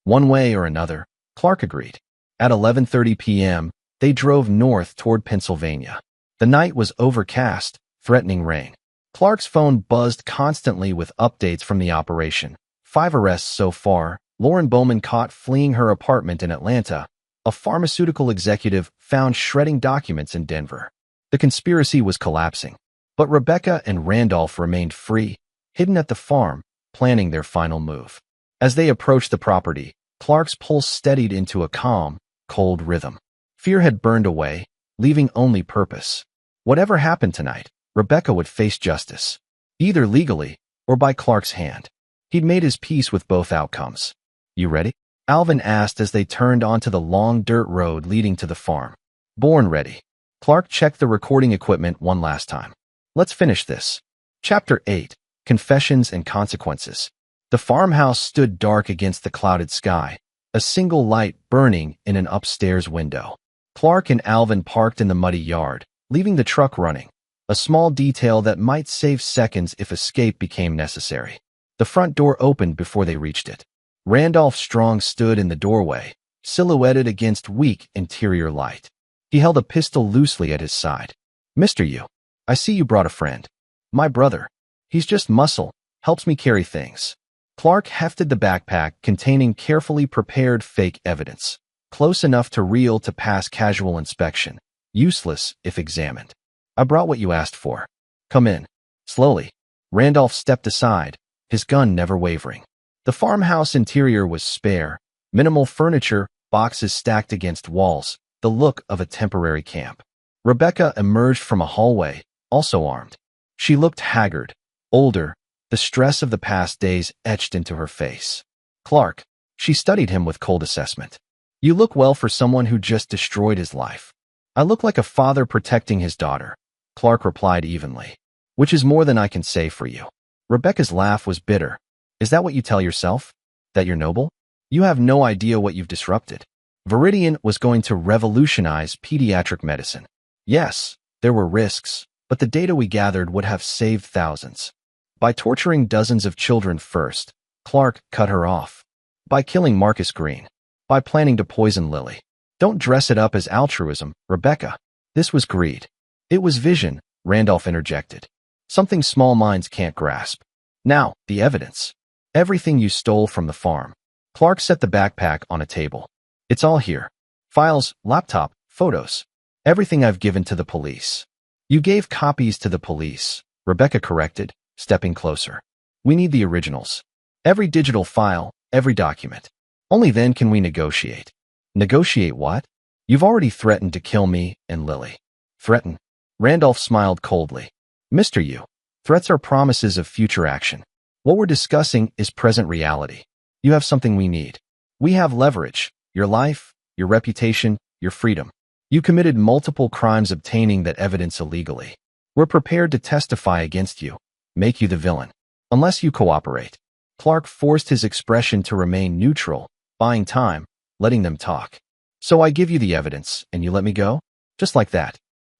One way or another, Clark agreed. At 11:30 p.m., they drove north toward Pennsylvania. The night was overcast, threatening rain. Clark's phone buzzed constantly with updates from the operation. 5 arrests so far, Lauren Bowman caught fleeing her apartment in Atlanta. A pharmaceutical executive found shredding documents in Denver. The conspiracy was collapsing. But Rebecca and Randolph remained free, hidden at the farm, planning their final move. As they approached the property, Clark's pulse steadied into a calm, cold rhythm. Fear had burned away, leaving only purpose. Whatever happened tonight, Rebecca would face justice, either legally or by Clark's hand. He'd made his peace with both outcomes. You ready? Alvin asked as they turned onto the long dirt road leading to the farm. Born ready. Clark checked the recording equipment one last time. Let's finish this. Chapter 8. Confessions and Consequences. The farmhouse stood dark against the clouded sky, a single light burning in an upstairs window. Clark and Alvin parked in the muddy yard, leaving the truck running, a small detail that might save seconds if escape became necessary. The front door opened before they reached it. Randolph Strong stood in the doorway, silhouetted against weak interior light. He held a pistol loosely at his side. Mr. Yu, I see you brought a friend. My brother. He's just muscle, helps me carry things. Clark hefted the backpack containing carefully prepared fake evidence, close enough to real to pass casual inspection, useless if examined. I brought what you asked for. Come in. Slowly, Randolph stepped aside, his gun never wavering. The farmhouse interior was spare, minimal furniture, boxes stacked against walls, the look of a temporary camp. Rebecca emerged from a hallway, also armed. She looked haggard, older, the stress of the past days etched into her face. Clark, she studied him with cold assessment. You look well for someone who just destroyed his life. I look like a father protecting his daughter, Clark replied evenly. Which is more than I can say for you. Rebecca's laugh was bitter. Is that what you tell yourself? That you're noble? You have no idea what you've disrupted. Viridian was going to revolutionize pediatric medicine. Yes, there were risks, but the data we gathered would have saved thousands. By torturing dozens of children first, Clark cut her off. By killing Marcus Green. By planning to poison Lily. Don't dress it up as altruism, Rebecca. This was greed. It was vision, Randolph interjected. Something small minds can't grasp. Now, the evidence. Everything you stole from the farm. Clark set the backpack on a table. It's all here. Files, laptop, photos. Everything I've given to the police. You gave copies to the police, Rebecca corrected, stepping closer. We need the originals. Every digital file, every document. Only then can we negotiate. Negotiate what? You've already threatened to kill me and Lily. Threaten? Randolph smiled coldly. Mr. Yu, threats are promises of future action. What we're discussing is present reality. You have something we need. We have leverage. Your life, your reputation, your freedom. You committed multiple crimes obtaining that evidence illegally. We're prepared to testify against you, make you the villain. Unless you cooperate. Clark forced his expression to remain neutral, buying time, letting them talk. So I give you the evidence, and you let me go? Just like that.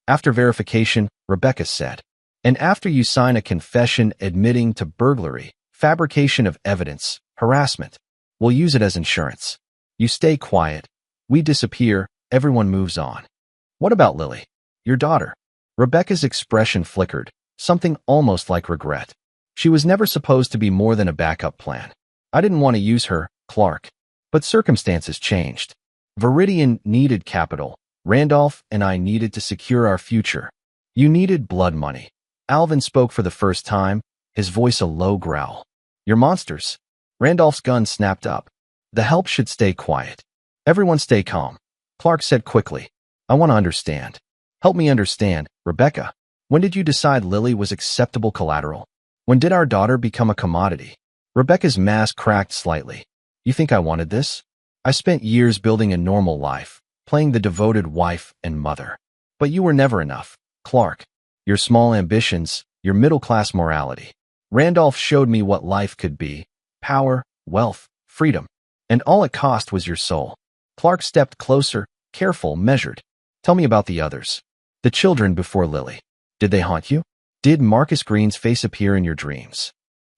After verification, Rebecca said. And after you sign a confession admitting to burglary, fabrication of evidence, harassment, we'll use it as insurance. You stay quiet. We disappear. Everyone moves on. What about Lily? Your daughter? Rebecca's expression flickered, something almost like regret. She was never supposed to be more than a backup plan. I didn't want to use her, Clark. But circumstances changed. Viridian needed capital. Randolph and I needed to secure our future. You needed blood money. Alvin spoke for the first time, his voice a low growl. You're monsters. Randolph's gun snapped up. The help should stay quiet. Everyone stay calm. Clark said quickly. I want to understand. Help me understand, Rebecca. When did you decide Lily was acceptable collateral? When did our daughter become a commodity? Rebecca's mask cracked slightly. You think I wanted this? I spent years building a normal life, playing the devoted wife and mother. But you were never enough, Clark. Your small ambitions, your middle-class morality. Randolph showed me what life could be. Power, wealth, freedom. And all it cost was your soul. Clark stepped closer, careful, measured. Tell me about the others. The children before Lily. Did they haunt you? Did Marcus Green's face appear in your dreams?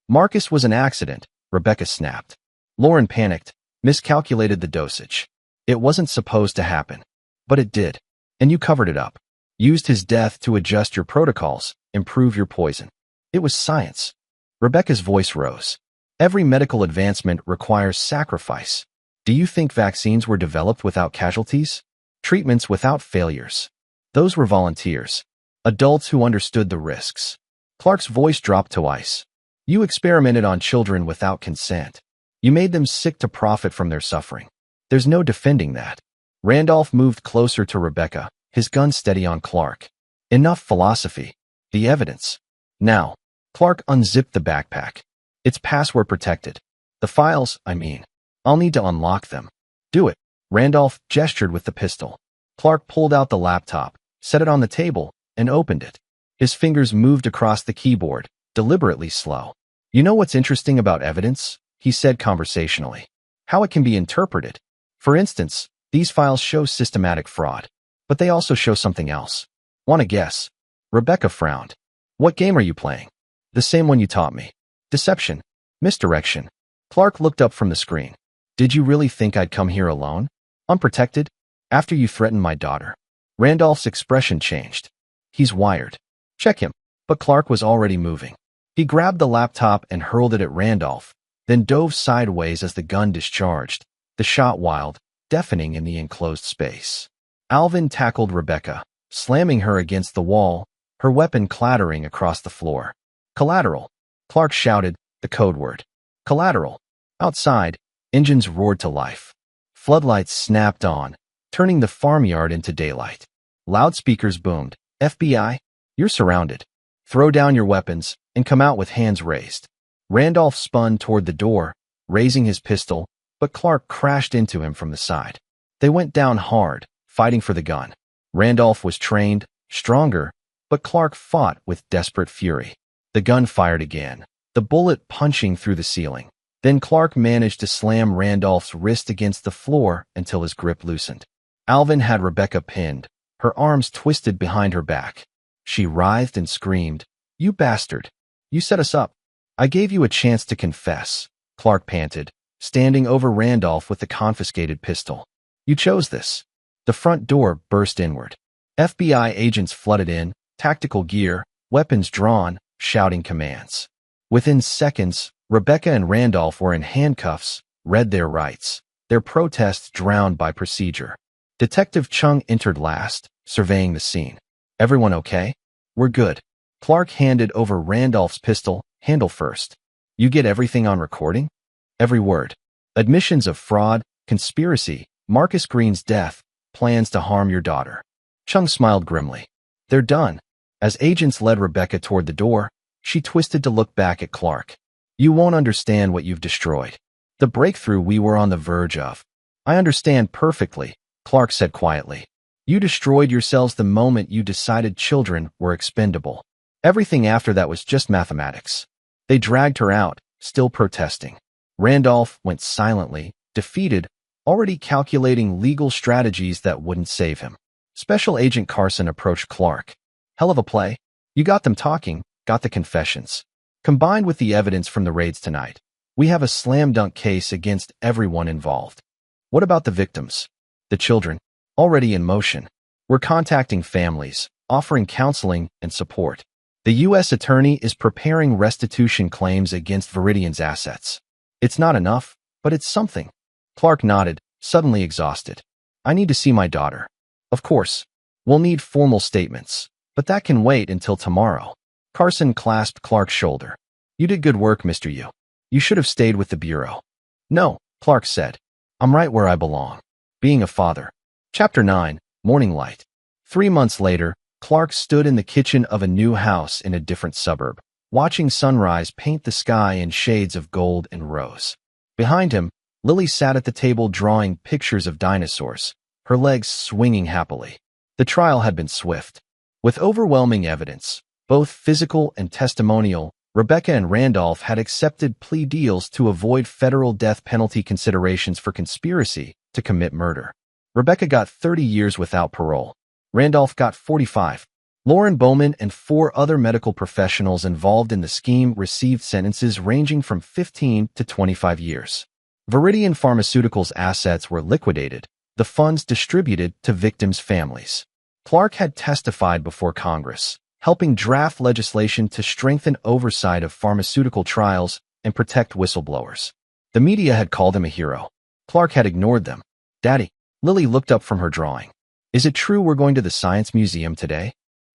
Marcus was an accident, Rebecca snapped. Lauren panicked, miscalculated the dosage. It wasn't supposed to happen. But it did. And you covered it up. Used his death to adjust your protocols, improve your poison. It was science. Rebecca's voice rose. Every medical advancement requires sacrifice. Do you think vaccines were developed without casualties? Treatments without failures? Those were volunteers. Adults who understood the risks. Clark's voice dropped to ice. You experimented on children without consent. You made them sick to profit from their suffering. There's no defending that. Randolph moved closer to Rebecca, his gun steady on Clark. Enough philosophy. The evidence. Now. Clark unzipped the backpack. It's password protected. The files, I mean. I'll need to unlock them. Do it. Randolph gestured with the pistol. Clark pulled out the laptop, set it on the table, and opened it. His fingers moved across the keyboard, deliberately slow. You know what's interesting about evidence? He said conversationally. How it can be interpreted. For instance, these files show systematic fraud. But they also show something else. Want to guess? Rebecca frowned. What game are you playing? The same one you taught me. Deception. Misdirection. Clark looked up from the screen. Did you really think I'd come here alone? Unprotected? After you threatened my daughter? Randolph's expression changed. He's wired. Check him. But Clark was already moving. He grabbed the laptop and hurled it at Randolph, then dove sideways as the gun discharged, the shot wild, deafening in the enclosed space. Alvin tackled Rebecca, slamming her against the wall, her weapon clattering across the floor. Collateral. Clark shouted, the code word. Collateral. Outside, engines roared to life. Floodlights snapped on, turning the farmyard into daylight. Loudspeakers boomed. FBI, you're surrounded. Throw down your weapons and come out with hands raised. Randolph spun toward the door, raising his pistol, but Clark crashed into him from the side. They went down hard, fighting for the gun. Randolph was trained, stronger, but Clark fought with desperate fury. The gun fired again, the bullet punching through the ceiling. Then Clark managed to slam Randolph's wrist against the floor until his grip loosened. Alvin had Rebecca pinned, her arms twisted behind her back. She writhed and screamed, You bastard! You set us up. I gave you a chance to confess, Clark panted, standing over Randolph with the confiscated pistol. You chose this. The front door burst inward. FBI agents flooded in, tactical gear, weapons drawn, shouting commands. Within seconds, Rebecca and Randolph were in handcuffs, read their rights, their protests drowned by procedure. Detective Chung entered last, surveying the scene. Everyone okay? We're good. Clark handed over Randolph's pistol, handle first. You get everything on recording? Every word. Admissions of fraud, conspiracy, Marcus Green's death, plans to harm your daughter. Chung smiled grimly. They're done. As agents led Rebecca toward the door, she twisted to look back at Clark. You won't understand what you've destroyed. The breakthrough we were on the verge of. I understand perfectly, Clark said quietly. You destroyed yourselves the moment you decided children were expendable. Everything after that was just mathematics. They dragged her out, still protesting. Randolph went silently, defeated, already calculating legal strategies that wouldn't save him. Special Agent Carson approached Clark. Hell of a play. You got them talking, got the confessions. Combined with the evidence from the raids tonight, we have a slam-dunk case against everyone involved. What about the victims? The children? Already in motion. We're contacting families, offering counseling and support. The U.S. Attorney is preparing restitution claims against Viridian's assets. It's not enough, but it's something. Clark nodded, suddenly exhausted. I need to see my daughter. Of course. We'll need formal statements, but that can wait until tomorrow. Carson clasped Clark's shoulder. You did good work, Mr. Yu. You should have stayed with the Bureau. No, Clark said. I'm right where I belong. Being a father. Chapter 9, Morning Light. 3 months later, Clark stood in the kitchen of a new house in a different suburb, watching sunrise paint the sky in shades of gold and rose. Behind him, Lily sat at the table drawing pictures of dinosaurs, her legs swinging happily. The trial had been swift. With overwhelming evidence, both physical and testimonial, Rebecca and Randolph had accepted plea deals to avoid federal death penalty considerations for conspiracy to commit murder. Rebecca got 30 years without parole. Randolph got 45. Lauren Bowman and 4 other medical professionals involved in the scheme received sentences ranging from 15 to 25 years. Viridian Pharmaceuticals' assets were liquidated, the funds distributed to victims' families. Clark had testified before Congress, helping draft legislation to strengthen oversight of pharmaceutical trials and protect whistleblowers. The media had called him a hero. Clark had ignored them. Daddy, Lily looked up from her drawing. Is it true we're going to the Science Museum today?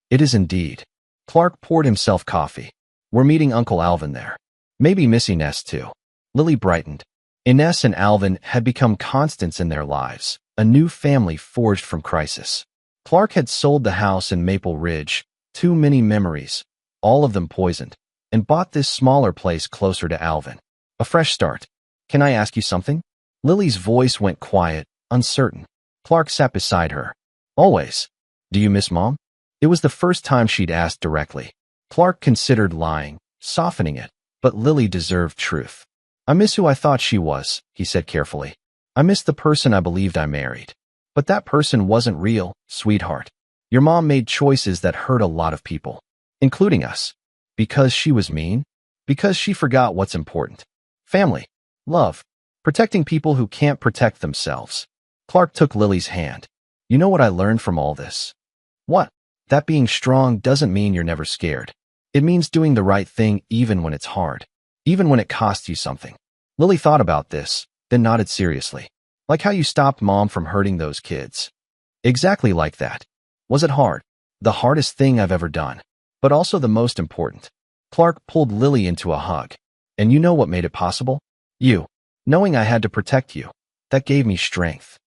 It is indeed. Clark poured himself coffee. We're meeting Uncle Alvin there. Maybe Miss Inez too. Lily brightened. Inez and Alvin had become constants in their lives, a new family forged from crisis. Clark had sold the house in Maple Ridge, too many memories, all of them poisoned, and bought this smaller place closer to Alvin. A fresh start. Can I ask you something? Lily's voice went quiet, uncertain. Clark sat beside her. Always. Do you miss Mom? It was the first time she'd asked directly. Clark considered lying, softening it, but Lily deserved truth. I miss who I thought she was, he said carefully. I miss the person I believed I married. But that person wasn't real, sweetheart. Your mom made choices that hurt a lot of people, including us. Because she was mean? Because she forgot what's important. Family. Love. Protecting people who can't protect themselves. Clark took Lily's hand. You know what I learned from all this? What? That being strong doesn't mean you're never scared. It means doing the right thing even when it's hard. Even when it costs you something. Lily thought about this, then nodded seriously. Like how you stopped Mom from hurting those kids. Exactly like that. Was it hard? The hardest thing I've ever done. But also the most important. Clark pulled Lily into a hug. And you know what made it possible? You. Knowing I had to protect you. That gave me strength.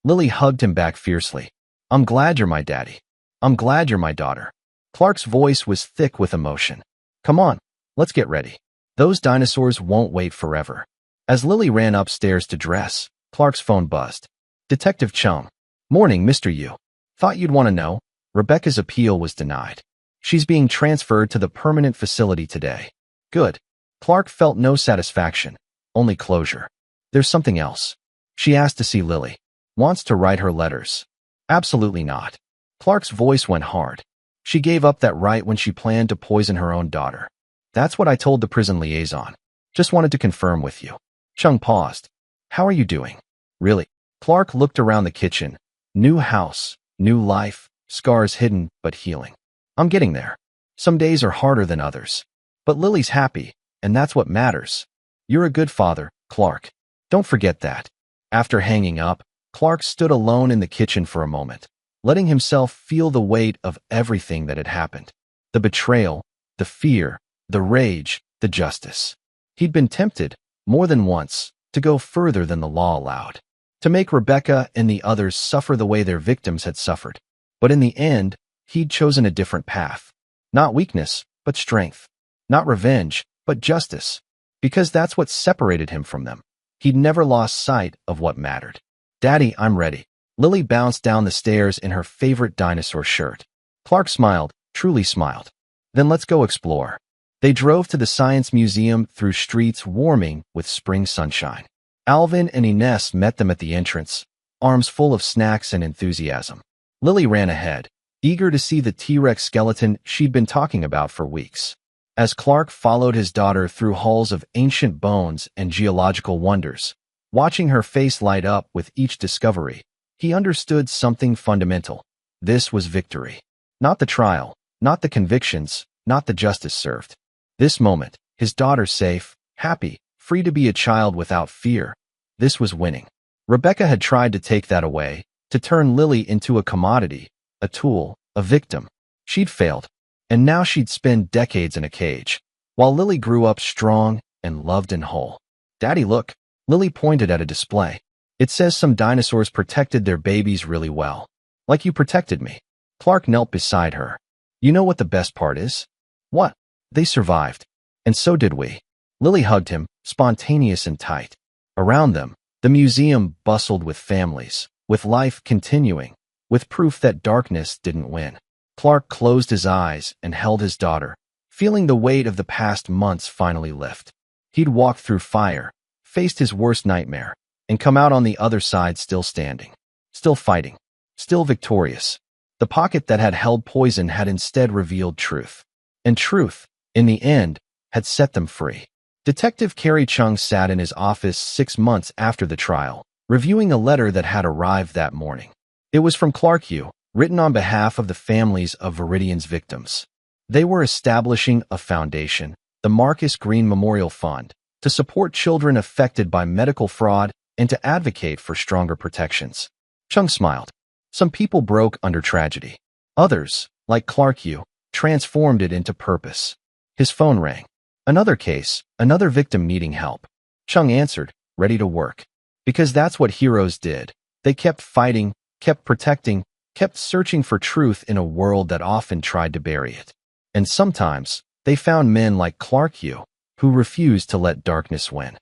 Lily hugged him back fiercely. I'm glad you're my daddy. I'm glad you're my daughter. Clark's voice was thick with emotion. Come on, let's get ready. Those dinosaurs won't wait forever. As Lily ran upstairs to dress, Clark's phone buzzed. Detective Chung. Morning, Mr. Yu. Thought you'd want to know. Rebecca's appeal was denied. She's being transferred to the permanent facility today. Good. Clark felt no satisfaction, only closure. There's something else. She asked to see Lily. Wants to write her letters. Absolutely not. Clark's voice went hard. She gave up that right when she planned to poison her own daughter. That's what I told the prison liaison. Just wanted to confirm with you. Chung paused. How are you doing? Really? Clark looked around the kitchen. New house, new life, scars hidden but healing. I'm getting there. Some days are harder than others. But Lily's happy, and that's what matters. You're a good father, Clark. Don't forget that. After hanging up, Clark stood alone in the kitchen for a moment, letting himself feel the weight of everything that had happened. The betrayal, the fear, the rage, the justice. He'd been tempted, more than once, to go further than the law allowed, to make Rebecca and the others suffer the way their victims had suffered. But in the end, he'd chosen a different path. Not weakness, but strength. Not revenge, but justice. Because that's what separated him from them. He'd never lost sight of what mattered. "Daddy, I'm ready." Lily bounced down the stairs in her favorite dinosaur shirt. Clark smiled, truly smiled. "Then let's go explore." They drove to the Science Museum through streets warming with spring sunshine. Alvin and Ines met them at the entrance, arms full of snacks and enthusiasm. Lily ran ahead, eager to see the T-Rex skeleton she'd been talking about for weeks. As Clark followed his daughter through halls of ancient bones and geological wonders, watching her face light up with each discovery, he understood something fundamental. This was victory. Not the trial, not the convictions, not the justice served. This moment, his daughter safe, happy, free to be a child without fear. This was winning. Rebecca had tried to take that away, to turn Lily into a commodity, a tool, a victim. She'd failed. And now she'd spend decades in a cage, while Lily grew up strong and loved and whole. "Daddy, look." Lily pointed at a display. "It says some dinosaurs protected their babies really well. Like you protected me." Clark knelt beside her. "You know what the best part is?" "What?" "They survived. And so did we." Lily hugged him, spontaneous and tight. Around them, the museum bustled with families, with life continuing, with proof that darkness didn't win. Clark closed his eyes and held his daughter, feeling the weight of the past months finally lift. He'd walked through fire, faced his worst nightmare, and come out on the other side still standing, still fighting, still victorious. The pocket that had held poison had instead revealed truth. And truth, in the end, had set them free. Detective Kerry Chung sat in his office 6 months after the trial, reviewing a letter that had arrived that morning. It was from Clark Yu, written on behalf of the families of Viridian's victims. They were establishing a foundation, the Marcus Green Memorial Fund, to support children affected by medical fraud and to advocate for stronger protections. Chung smiled. Some people broke under tragedy. Others, like Clark Yu, transformed it into purpose. His phone rang. Another case, another victim needing help. Chung answered, ready to work. Because that's what heroes did. They kept fighting, kept protecting, kept searching for truth in a world that often tried to bury it. And sometimes, they found men like Clark Yu, who refused to let darkness win.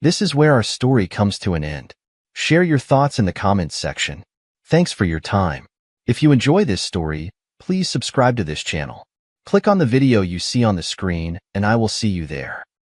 This is where our story comes to an end. Share your thoughts in the comments section. Thanks for your time. If you enjoy this story, please subscribe to this channel. Click on the video you see on the screen, and I will see you there.